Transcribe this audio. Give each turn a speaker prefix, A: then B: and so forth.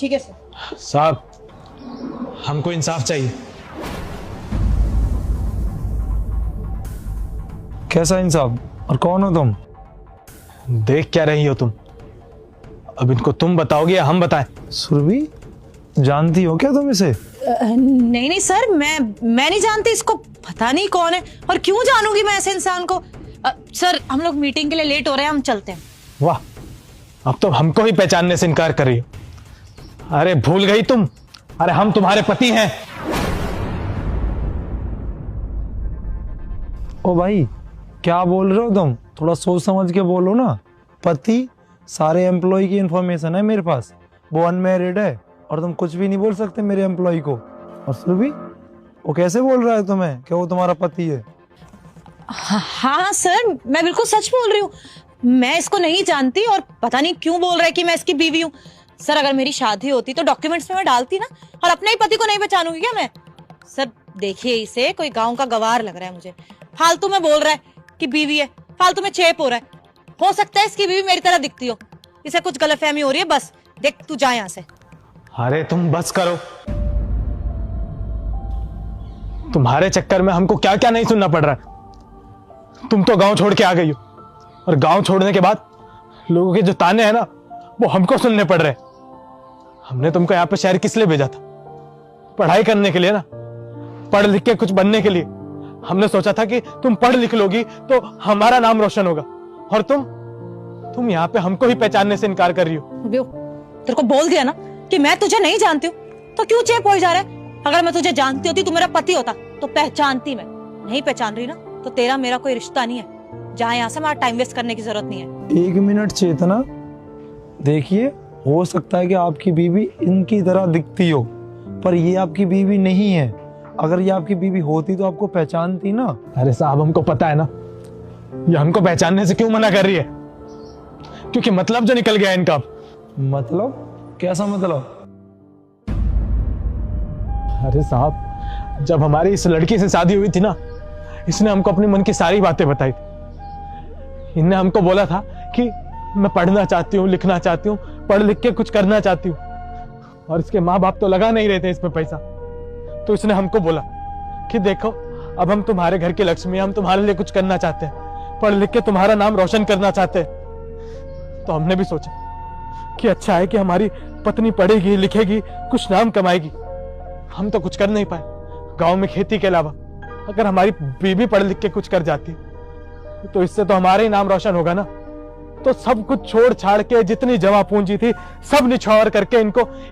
A: ठीक है सर।
B: साहब, हमको इंसाफ चाहिए।
C: कैसा इंसाफ? और कौन हो तुम?
B: देख क्या रही हो तुम? अब इनको तुम बताओगे या हम बताएं?
C: सुरभि, जानती हो क्या तुम इसे?
A: नहीं नहीं सर, मैं नहीं जानती इसको। पता नहीं कौन है और क्यों जानूंगी मैं ऐसे इंसान को। सर हम लोग मीटिंग के लिए लेट हो रहे हैं, हम चलते हैं।
B: वाह, अब तो हमको ही पहचानने से इनकार कर रही हो। अरे भूल गई तुम? अरे हम तुम्हारे पति हैं।
C: ओ भाई, क्या बोल रहे हो तुम? थोड़ा सोच समझ के बोलो ना। पति? सारे एम्प्लॉय की इंफॉर्मेशन है मेरे पास। वो अनमैरिड है और तुम कुछ भी नहीं बोल सकते मेरे एम्प्लॉय को। और सुरभि, वो कैसे बोल रहा है तुम्हें कि वो तुम्हारा पति है?
A: हाँ सर, मैं बिल्कुल सच बोल रही हूँ। मैं इसको नहीं जानती और पता नहीं क्यों बोल रहा है कि मैं इसकी बीवी हूँ। सर अगर मेरी शादी होती तो डॉक्यूमेंट्स में मैं डालती ना, और अपने ही पति को नहीं पहचानूंगी क्या मैं? सर देखिए, इसे कोई गांव का गवार लग रहा है मुझे। फालतू में बोल रहा है कि बीवी है, फालतू में चेप हो रहा है। हो सकता है इसकी बीवी मेरी तरह दिखती हो, इसे कुछ गलतफहमी हो रही है। बस देख, तू जा यहाँ से।
B: अरे तुम बस करो। तुम्हारे चक्कर में हमको क्या क्या नहीं सुनना पड़ रहा है। तुम तो गांव छोड़ के आ गई हो, और गांव छोड़ने के बाद लोगों के जो ताने हैं ना, वो हमको सुनने पड़ रहे हैं। हमने तुमको यहाँ पे शहर किस लिए भेजा था? पढ़ाई करने के लिए ना, पढ़ लिख के कुछ बनने के लिए। हमने सोचा था कि तुम पढ़ लिख लोगी तो हमारा नाम रोशन होगा, और तुम यहाँ पे हमको ही पहचानने से इनकार कर रही हो।
A: तेरे को बोल दिया ना कि मैं तुझे नहीं जानती हूँ, तो क्यों चेप हो जा रहा है? अगर मैं तुझे जानती होती, तू मेरा पति होता तो पहचानती। मैं नहीं पहचान रही ना, तो तेरा मेरा कोई रिश्ता नहीं है। जहाँ यहाँ से हमारा टाइम वेस्ट करने की जरूरत नहीं है।
C: 1 मिनट चेतना, देखिए, हो सकता है कि आपकी बीवी इनकी तरह दिखती हो, पर ये आपकी बीवी नहीं है। अगर ये आपकी बीवी होती तो आपको पहचानती ना।
B: अरे साहब, हमको पता है ना, ये हमको पहचानने से क्यों मना कर रही है? क्योंकि मतलब जो निकल गया इनका।
C: मतलब? कैसा मतलब?
B: अरे साहब, जब हमारी इस लड़की से शादी हुई थी ना, इसने हमको अपने मन की सारी बातें बताई थी। इनने हमको बोला था कि मैं पढ़ना चाहती हूँ, लिखना चाहती हूँ, पढ़ लिख के कुछ करना चाहती हूँ। और इसके माँ बाप तो लगा नहीं रहे थे इसमें पैसा। तो इसने हमको बोला कि देखो, अब हम तुम्हारे घर की लक्ष्मी, हम तुम्हारे लिए कुछ करना चाहते हैं, पढ़ लिख के तुम्हारा नाम रोशन करना चाहते हैं। तो हमने भी सोचा कि अच्छा है कि हमारी पत्नी पढ़ेगी लिखेगी, कुछ नाम कमाएगी। हम तो कुछ कर नहीं पाए गांव में खेती के अलावा। अगर हमारी बीवी पढ़ लिख के कुछ कर जाती तो इससे तो हमारा ही नाम रोशन होगा ना। तो सब कुछ छोड़ छाड़ के, जितनी जमा पूंजी थी सब निछावर करके इनको